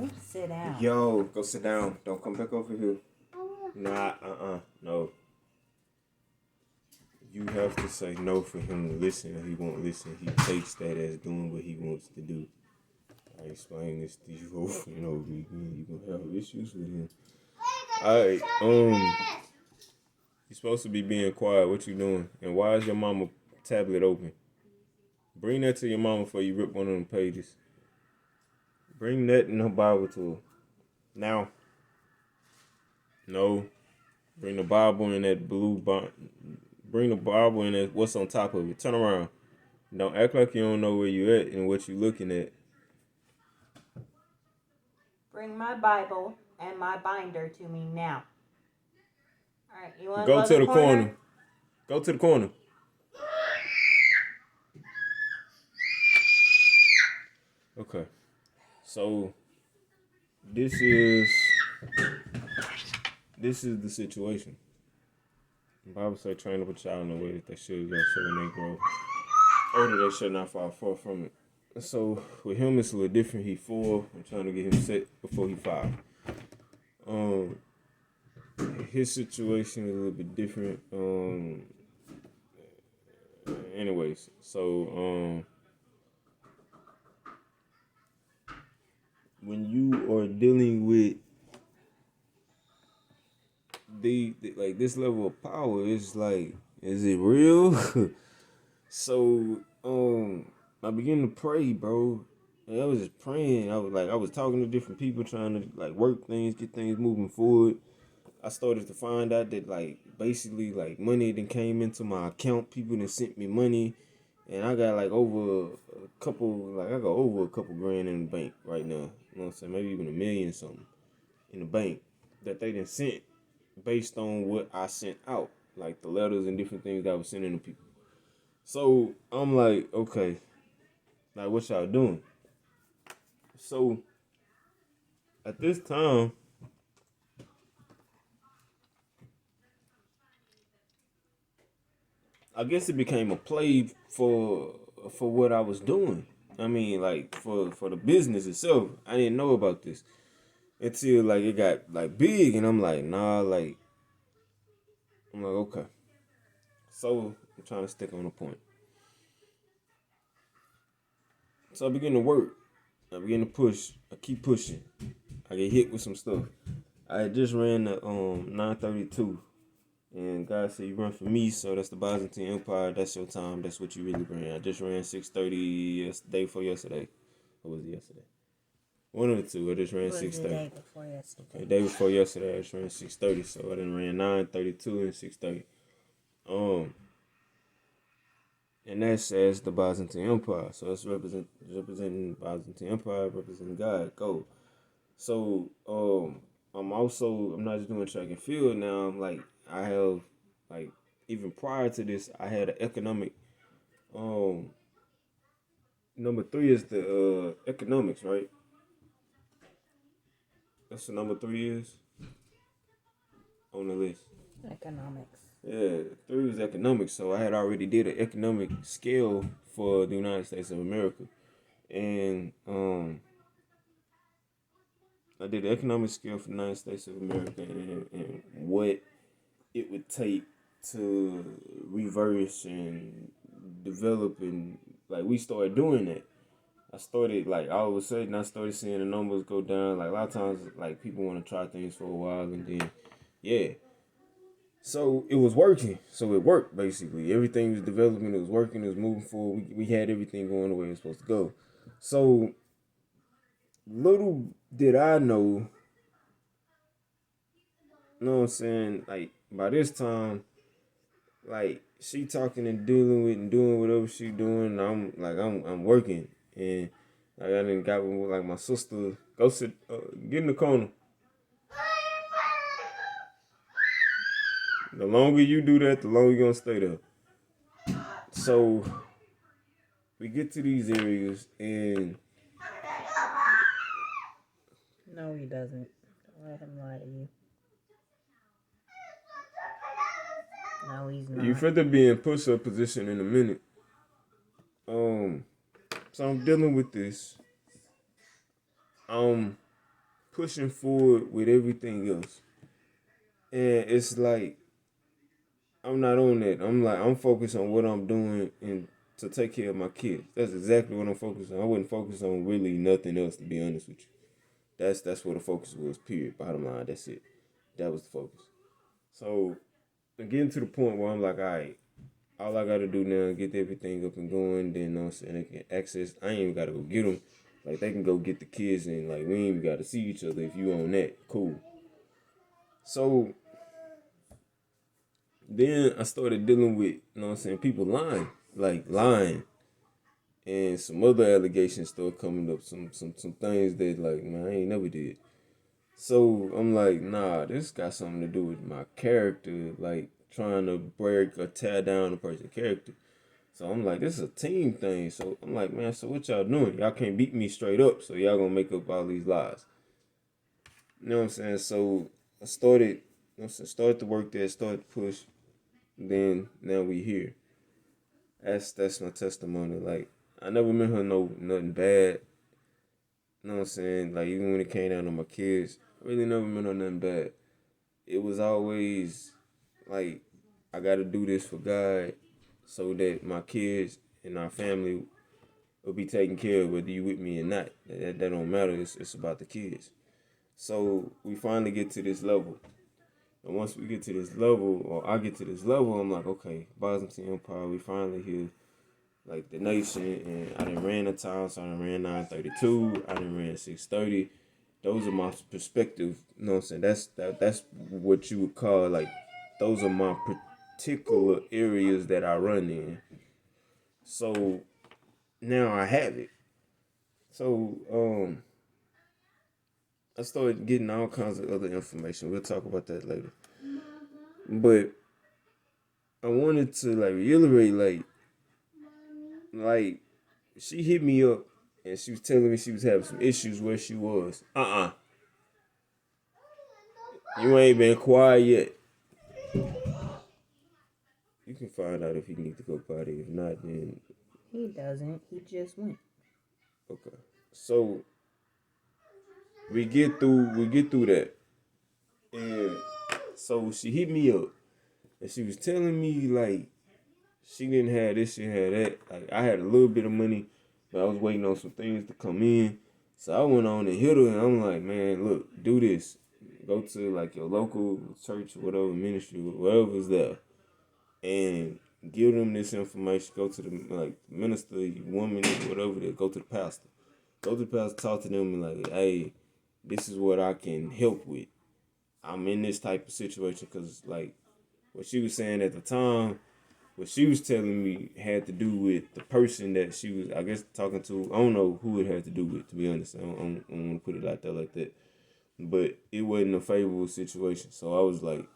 No, sit down. Yo, go sit down. Don't come back over here. Nah, no. You have to say no for him to listen, or he won't listen. He takes that as doing what he wants to do. I explain this to you over and over again. You gonna have issues with him. Alright, you're supposed to be being quiet. What you doing? And why is your mama tablet open? Bring that to your mama before you rip one of them pages. Bring that in her Bible to her. Now. No. Bring the Bible in that blue Bring the Bible in that what's on top of it. Turn around. Don't act like you don't know where you at and what you looking at. Bring my Bible and my binder to me now. All right, you want to go to the corner? Go to the corner. Okay. So this is the situation. The Bible says train up a child in the way that they should go, so when they grow older, they should not fall far from it. So with him, it's a little different. He 4. I'm trying to get him set before he 5. His situation is a little bit different. Anyways, so when you are dealing with the like this level of power, it's like, is it real? So I began to pray, bro. And I was just praying. I was talking to different people, trying to like work things, get things moving forward. I started to find out that like basically like money then came into my account. People then sent me money, and I got like over a couple grand in the bank right now. You know what I'm saying? Maybe even $1 million something in the bank that they done sent based on what I sent out, like the letters and different things that I was sending to people. So I'm like, okay, like what y'all doing? So at this time, I guess it became a play for what I was doing. I mean, like for the business itself. I didn't know about this until like it got like big, and I'm like, okay. So I'm trying to stick on the point. So I begin to work. I begin to push. I keep pushing. I get hit with some stuff. I had just ran the 932. And God said, you run for me, so that's the Byzantine Empire. That's your time. That's what you really ran. I just ran 630 day before yesterday. Or was it yesterday? One of the two. I just ran 630. Day before yesterday. Okay, day before yesterday, I just ran 630. So I done ran 932 and 630. And that's as the Byzantine Empire. So it's representing Byzantine Empire, representing God. Go. So I'm not just doing track and field now. I'm like, I have, like, even prior to this, I had an economic, number 3 is the economics, right? That's the number 3 is on the list. Economics. Yeah, 3 is economics. So I had already did an economic scale for the United States of America. And I did the economic scale for the United States of America and what it would take to reverse and develop, and like we started doing that. I started like all of a sudden I started seeing the numbers go down. Like a lot of times like people want to try things for a while and then so it was working. So it worked basically. Everything was developing, it was working, it was moving forward. We had everything going the way it was supposed to go. So little did I know, you know what I'm saying, like by this time, like she talking and dealing with and doing whatever she doing, and I'm working, and like I done got with like my sister. Go sit, get in the corner. The longer you do that, the longer you gonna stay there. So we get to these areas and no, he doesn't. Don't let him lie to you. No, he's not. You finna be in push-up position in a minute. So I'm dealing with this. pushing forward with everything else. And it's like I'm not on that. I'm focused on what I'm doing and to take care of my kids. That's exactly what I'm focused on. I wouldn't focus on really nothing else, to be honest with you. That's what the focus was, period. Bottom line, that's it. That was the focus. So I'm getting to the point where I'm like, all I gotta do now is get everything up and going, then I'm saying they can access. I ain't even gotta go get them. Like they can go get the kids and like we ain't even gotta see each other if you on that. Cool. So then I started dealing with, people lying. Like lying. And some other allegations started coming up. Some things that like, man, I ain't never did. So I'm like, nah, this got something to do with my character, like trying to break or tear down a person's character. So I'm like, this is a team thing. So I'm like, man, so what y'all doing? Y'all can't beat me straight up, so y'all gonna make up all these lies. You know what I'm saying? So I started, started to work there, started to push. Then now we here. That's my testimony. Like I never meant her nothing bad. You know what I'm saying? Like even when it came down to my kids, I really never meant her nothing bad. It was always like I gotta do this for God so that my kids and our family will be taken care of whether you with me or not. That don't matter. It's about the kids. So we finally get to this level. And once we get to this level, or I get to this level, I'm like, okay, Byzantine Empire, we finally here. Like the nation, and I done ran the town, so I done ran 932, I done ran 630. Those are my perspective, you know what I'm saying? That's what you would call like those are my particular areas that I run in. So now I have it. So I started getting all kinds of other information. We'll talk about that later. But I wanted to like reiterate like she hit me up and she was telling me she was having some issues where she was. You ain't been quiet yet. You can find out if you need to go potty. If not, then He doesn't. He just went. okay. So we get through that. And so she hit me up and she was telling me like she didn't have this, she had that. Like I had a little bit of money, but I was waiting on some things to come in. So I went on and hit her and I'm like, man, look, do this. Go to like your local church or whatever ministry, whatever's there. And give them this information. Go to the like minister, woman, whatever. They go to the pastor. Go to the pastor, talk to them, and like, hey, this is what I can help with. I'm in this type of situation because like what she was saying at the time, what she was telling me had to do with the person that she was, I guess, talking to. I don't know who it had to do with, to be honest. I don't want to put it out there like that. But it wasn't a favorable situation. So I was like,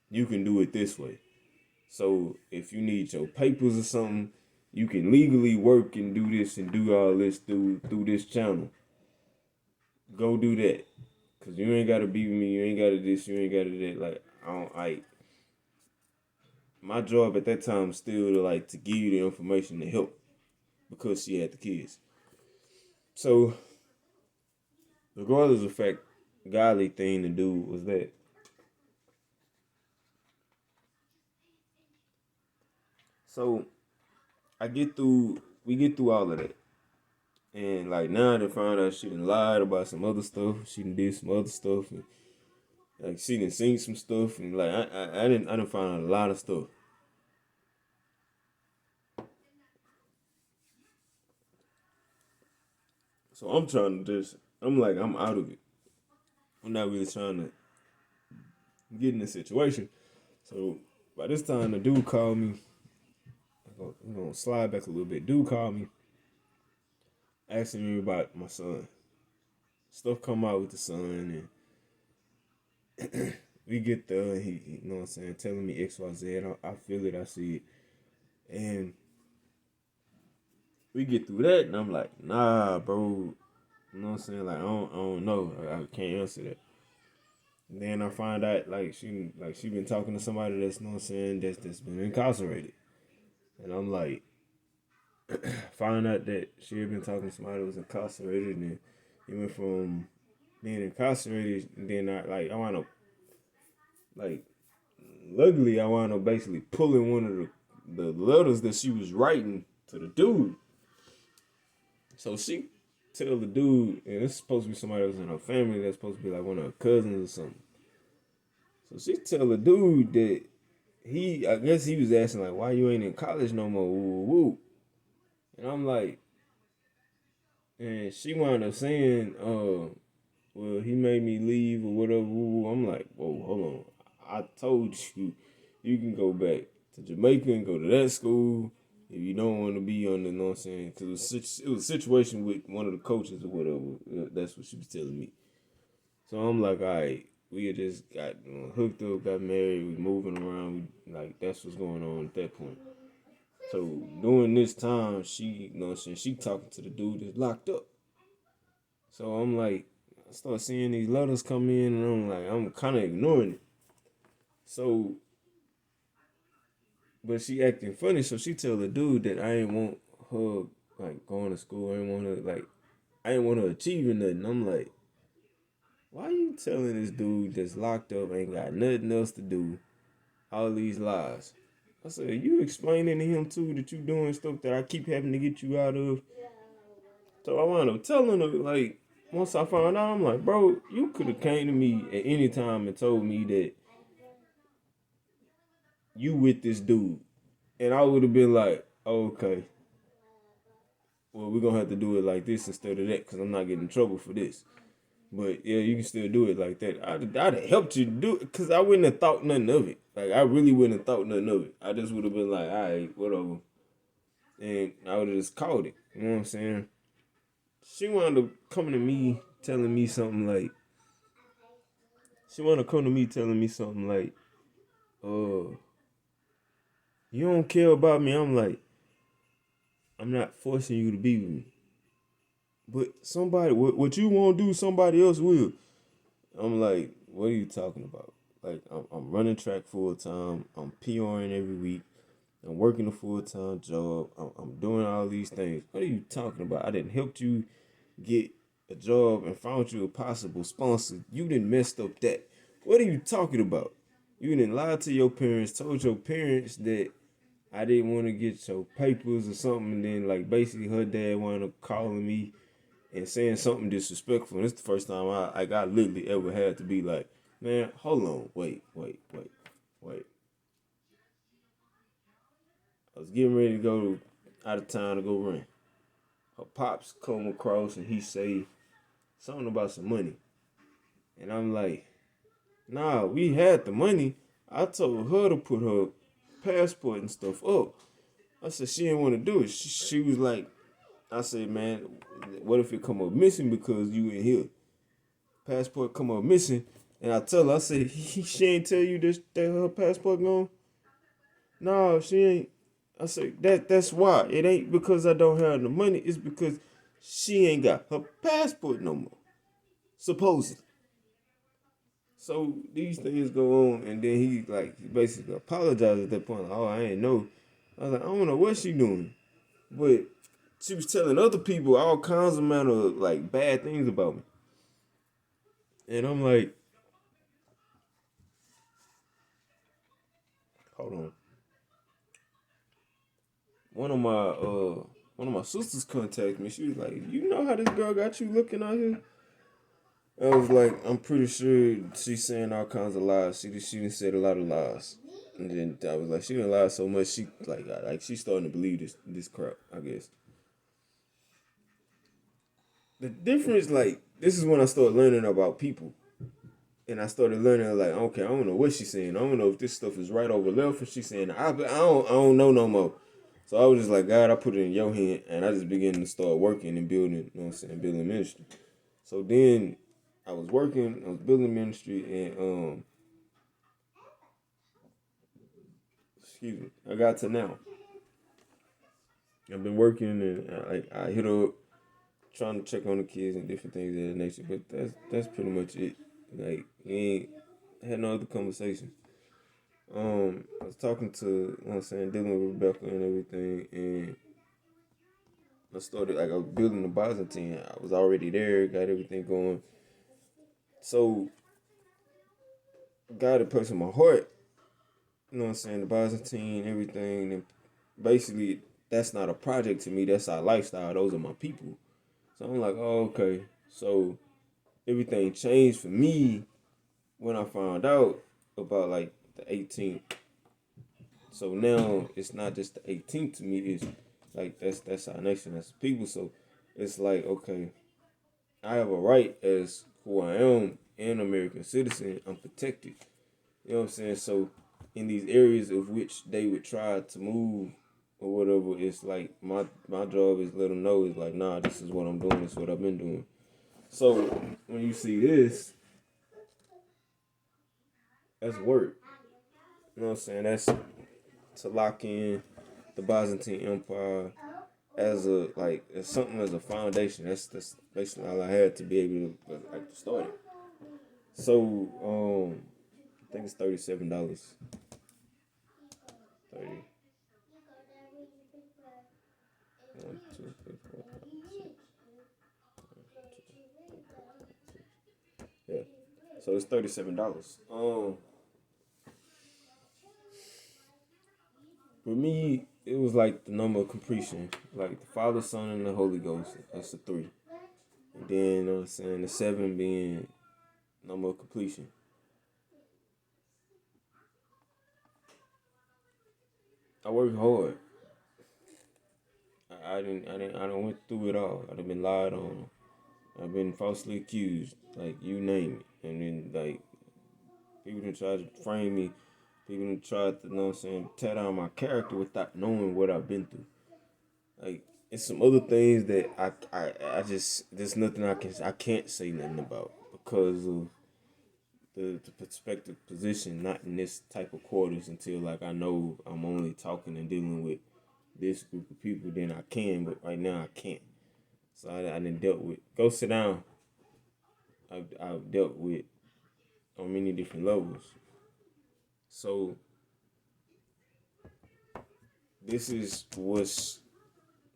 you can do it this way. So if you need your papers or something, you can legally work and do this and do all this through this channel. Go do that. Cause you ain't gotta be with me, you ain't gotta this, you ain't gotta that. Like my job at that time was still to give you the information to help because she had the kids. So regardless of fact, godly thing to do was that. So we get through all of that. And like now they found out she done lied about some other stuff. She done did some other stuff, and like she done seen some stuff, and like I didn't find out a lot of stuff. So I'm trying to I'm out of it. I'm not really trying to get in this situation. So by this time the dude called me. I'm gonna slide back a little bit. Dude called me, asking me about my son. Stuff come out with the son, and we get there. And he, you know what I'm saying, telling me X, Y, Z. I feel it. I see it, and we get through that, and I'm like, nah, bro. You know what I'm saying? Like I don't know. I can't answer that. And then I find out she been talking to somebody that's, you know what I'm saying, that's been incarcerated, and I'm like, Found out that she had been talking to somebody that was incarcerated, and he went from being incarcerated, and then I wound up like luckily I wound up basically pulling one of the letters that she was writing to the dude. So she tell the dude, and it's supposed to be somebody that was in her family, that's supposed to be like one of her cousins or something. So she tell the dude that I guess he was asking like, why you ain't in college no more? Woo, woo, woo. And I'm like, and she wound up saying, well, he made me leave or whatever. Woo, woo. I'm like, whoa, hold on. I told you, you can go back to Jamaica and go to that school if you don't want to be on the, you know what I'm saying? Because it was a situation with one of the coaches or whatever. That's what she was telling me. So I'm like, all right, we had just got hooked up, got married, we moving around. Like, that's what's going on at that point. So during this time, she, you know what I'm saying, she talking to the dude that's locked up. So I'm like, I start seeing these letters come in, and I'm like, I'm kind of ignoring it. So, but she acting funny, so she tell the dude that I ain't want her like going to school. I ain't want her achieving nothing. I'm like, why you telling this dude that's locked up ain't got nothing else to do all these lies? I said, you explaining to him too that you doing stuff that I keep having to get you out of. So I wound up telling her, like, once I found out, I'm like, bro, you could have came to me at any time and told me that you with this dude. And I would have been like, oh, okay, well, we're going to have to do it like this instead of that because I'm not getting in trouble for this. But, yeah, you can still do it like that. I'd have helped you do it because I wouldn't have thought nothing of it. Like, I really wouldn't have thought nothing of it. I just would have been like, all right, whatever. And I would have just called it. You know what I'm saying? She wound up coming to me telling me something like, uh, you don't care about me. I'm like, I'm not forcing you to be with me. But somebody, what you won't do, somebody else will. I'm like, what are you talking about? Like, I'm running track full time. I'm PRing every week. I'm working a full time job. I'm doing all these things. What are you talking about? I didn't help you get a job and found you a possible sponsor. You didn't messed up that. What are you talking about? You didn't lie to your parents, told your parents that I didn't want to get your papers or something, and then like basically her dad wound up calling me and saying something disrespectful. And it's the first time I literally ever had to be like, man, hold on, wait. I was getting ready to go out of town to go run. Her pops come across and he say something about some money. And I'm like, nah, we had the money. I told her to put her passport and stuff up. I said she didn't want to do it. She was like, I said, man, what if it come up missing because you in here? Passport come up missing. And I tell her, I said, she ain't tell you this that her passport gone? No, she ain't. I said, that's why. It ain't because I don't have the money. It's because she ain't got her passport no more. Supposedly. So these things go on, and then he basically apologized at that point. Like, oh, I ain't know. I was like, I don't know what she doing, but she was telling other people all kinds of manner of like bad things about me, and I'm like, hold on. One of my sisters contacted me. She was like, you know how this girl got you looking out here? I was like, I'm pretty sure she's saying all kinds of lies. She done said a lot of lies. And then I was like, she done lied so much, she she's starting to believe this crap, I guess. The difference, like, this is when I started learning about people. And I started learning, like, okay, I don't know what she's saying. I don't know if this stuff is right over left, or she's saying, I don't know no more. So I was just like, God, I put it in your hand, and I just began to start working and building, you know what I'm saying, building ministry. So then I was building ministry, and excuse me, I got to now. I've been working, and I hit up trying to check on the kids and different things of that nature. But that's pretty much it. Like, we ain't had no other conversation. I was talking to, you know what I'm saying, dealing with Rebecca and everything, and I started like I was building the Byzantine. I was already there, got everything going. So God had placed in my heart, you know what I'm saying, the Byzantine, everything. And basically, that's not a project to me. That's our lifestyle. Those are my people. So I'm like, oh, okay. So everything changed for me when I found out about like the 18th. So now it's not just the 18th to me. It's like that's our nation, that's the people. So it's like, okay, I have a right as who I am, an American citizen. I'm protected. You know what I'm saying? So in these areas of which they would try to move or whatever, it's like my job is let them know is like, nah, this is what I'm doing. This is what I've been doing. So when you see this, that's work. You know what I'm saying? That's to lock in the Byzantine Empire as a like as something as a foundation. That's basically all I had to be able to like to start it. So I think it's $37. 30. 1, 2, 3, 4, 5, 6. Yeah. So it's $37. For me, it was like the number of completion. Like the Father, Son, and the Holy Ghost. That's the 3. And then you know what I'm saying, the 7 being number of completion. I worked hard. I didn't went through it all. I've been lied on. I've been falsely accused. Like you name it. And then like people done tried to frame me. People done tried to, you know what I'm saying, tear down my character without knowing what I've been through. Like it's some other things that I just there's nothing I can't say nothing about because of the perspective position, not in this type of quarters until like I know I'm only talking and dealing with this group of people, then I can, but right now I can't. So I done dealt with go sit down. I've dealt with on many different levels. So this is what's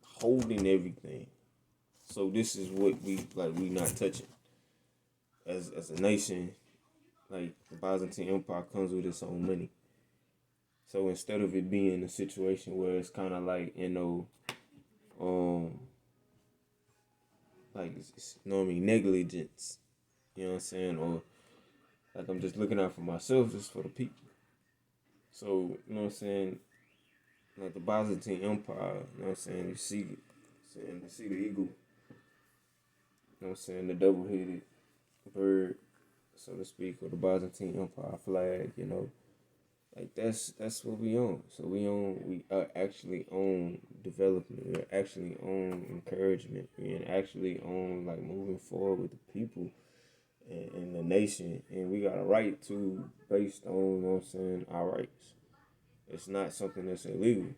holding everything. So this is what we not touching. As a nation, like the Byzantine Empire comes with its own money. So instead of it being a situation where it's kind of like um, like it's normally negligence, you know what I'm saying, or like I'm just looking out for myself, just for the people. So you know what I'm saying, like the Byzantine Empire, you know what I'm saying, you see the eagle, you know what I'm saying, the double-headed bird, so to speak, or the Byzantine Empire flag, you know. Like that's what we own. So we are actually own development. We are actually own encouragement. We are actually own like moving forward with the people and the nation. And we got a right to based on, you know what I'm saying, our rights. It's not something that's illegal.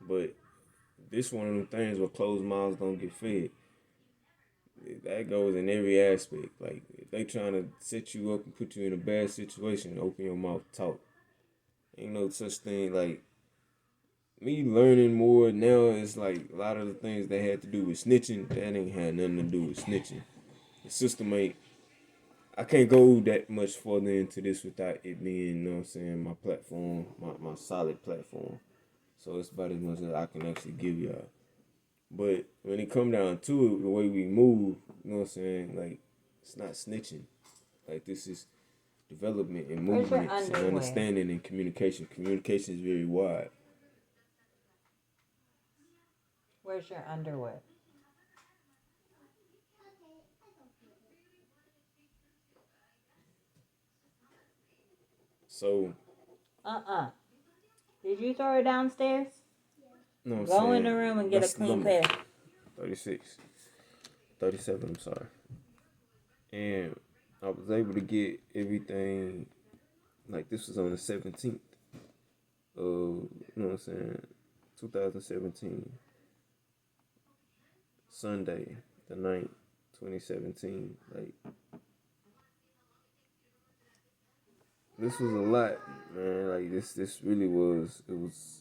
But this one of them things where closed mouths don't get fed. That goes in every aspect. Like if they trying to set you up and put you in a bad situation, open your mouth, talk. Ain't no such thing like me learning more now is like a lot of the things that had to do with snitching, that ain't had nothing to do with snitching. The system ain't I can't go that much further into this without it being, you know what I'm saying, my platform, my solid platform. So it's about as much as I can actually give y'all. But when it come down to it, the way we move, you know what I'm saying, like it's not snitching. Like this is development and Where's your movements and underwear? understanding and communication. Communication is very wide. Where's your underwear? So, Did you throw it downstairs? you know what I'm Go in the saying? room and get a That's the clean number. pair. 36. 37, I'm sorry. And I was able to get everything, like this was on the 17th of, you know what I'm saying, 2017, Sunday, the 9th, 2017. Like, this was a lot, man. Like, this really was, it was,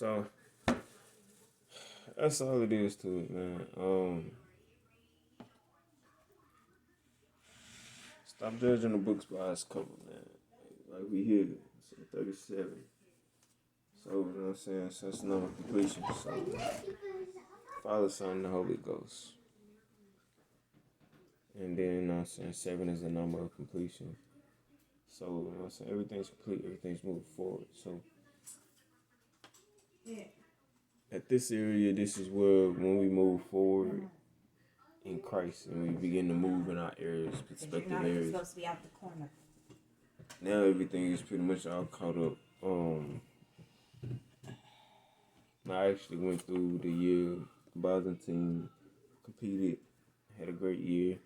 So that's all it is to it, man. Stop judging the books by its cover, man. Like we here, so 37. So, you know what I'm saying? So that's number completion. So, Father, Son, and the Holy Ghost. And then, you know what I'm saying? 7 is the number of completion. So, you know what I'm saying? Everything's complete, everything's moving forward. So, at this area, this is where when we move forward in Christ and we begin to move in our areas, perspective areas. Supposed to be out the corner. Now everything is pretty much all caught up. I actually went through the year. Byzantine competed, had a great year.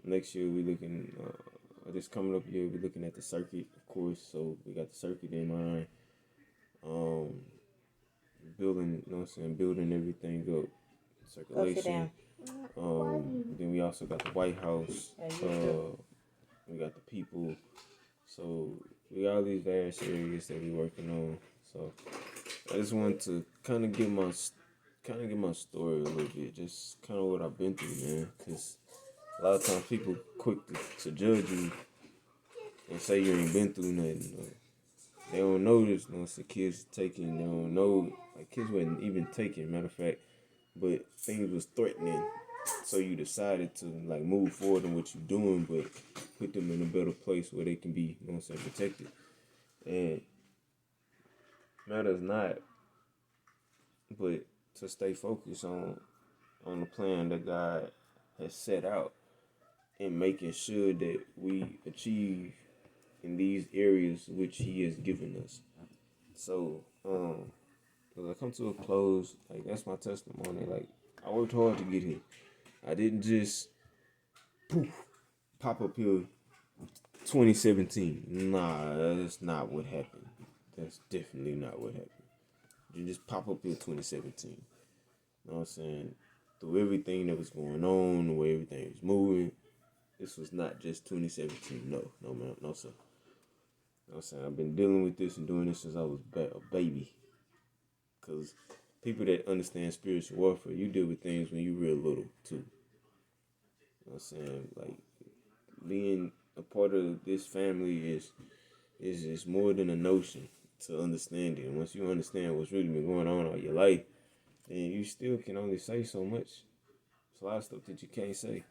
Next year we looking, this coming up year we're looking at the circuit, of course. So we got the circuit in mind. Building, you know what I'm saying, building everything up, circulation. Then we also got the White House. We got the people. So we got all these various areas that we're working on. So I just want to kind of give my story a little bit, just kind of what I've been through, man. Because a lot of times people quick to judge you and say you ain't been through nothing. They don't know this, you know, it's the kids taking, they don't know, like kids wasn't even taking, matter of fact, but things was threatening. So you decided to like move forward in what you're doing, but put them in a better place where they can be, you know what I'm saying, protected. And matters not, but to stay focused on the plan that God has set out and making sure that we achieve in these areas which He has given us. So, as I come to a close, like that's my testimony. Like I worked hard to get here. I didn't just pop up here 2017. Nah, that's not what happened. That's definitely not what happened. You just pop up here 2017. You know what I'm saying? Through everything that was going on, the way everything was moving, this was not just 2017. No, man, no, sir. You know what I'm saying? I've been dealing with this and doing this since I was a baby. Because people that understand spiritual warfare, you deal with things when you real little, too. You know what I'm saying? Like, being a part of this family is more than a notion to understand it. And once you understand what's really been going on all your life, then you still can only say so much. There's a lot of stuff that you can't say.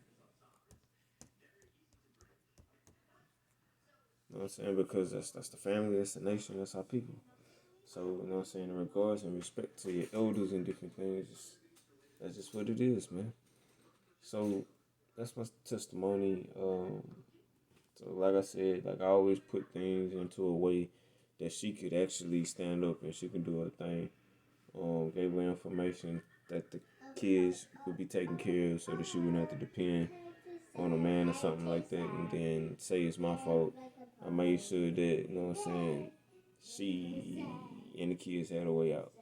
You know what I'm saying? Because that's the family, that's the nation, that's our people. So, you know what I'm saying, in regards and respect to your elders and different things, that's just what it is, man. So, that's my testimony. So, like I said, like I always put things into a way that she could actually stand up and she can do her thing. Gave her information that the kids would be taken care of so that she wouldn't have to depend on a man or something like that and then say it's my fault. I made sure that, you know what I'm saying, she and the kids had a way out.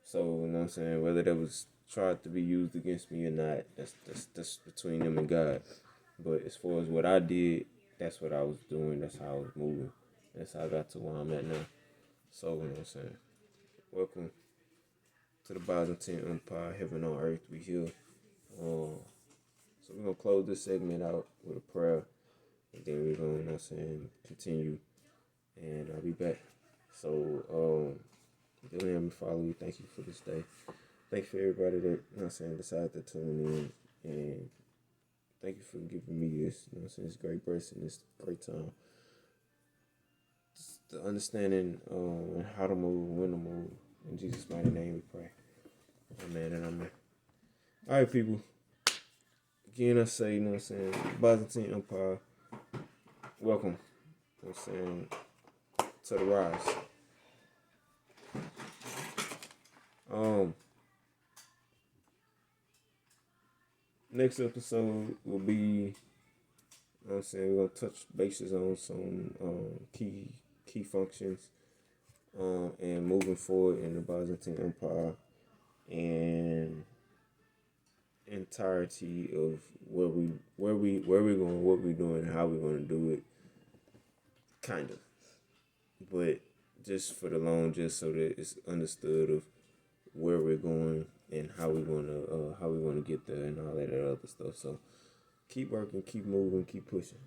So, you know what I'm saying, whether that was tried to be used against me or not, that's between them and God. But as far as what I did, that's what I was doing, that's how I was moving. That's how I got to where I'm at now. So, you know what I'm saying, welcome to the Byzantine Empire, heaven on earth, we here. So we're going to close this segment out with a prayer. And then we're going to, you know what I'm saying, continue. And I'll be back. So, dear Heavenly Father, we thank you for this day. Thank you for everybody that, you know what I'm saying, decided to tune in. And thank you for giving me this, you know what I'm saying, this great grace and this great time. Just the understanding how to move, when to move. In Jesus' mighty name we pray. Amen and amen. All right, people. Again, I say, you know what I'm saying, Byzantine Empire, welcome, you know what I'm saying, to the rise. Next episode will be, you know what I'm saying, we're going to touch bases on some key functions and moving forward in the Byzantine Empire and entirety of where we're going, what we're doing, and how we're going to do it, kind of. But just for the loan, just so that it's understood of where we're going and how we gonna get there and all that other stuff. So keep working, keep moving, keep pushing.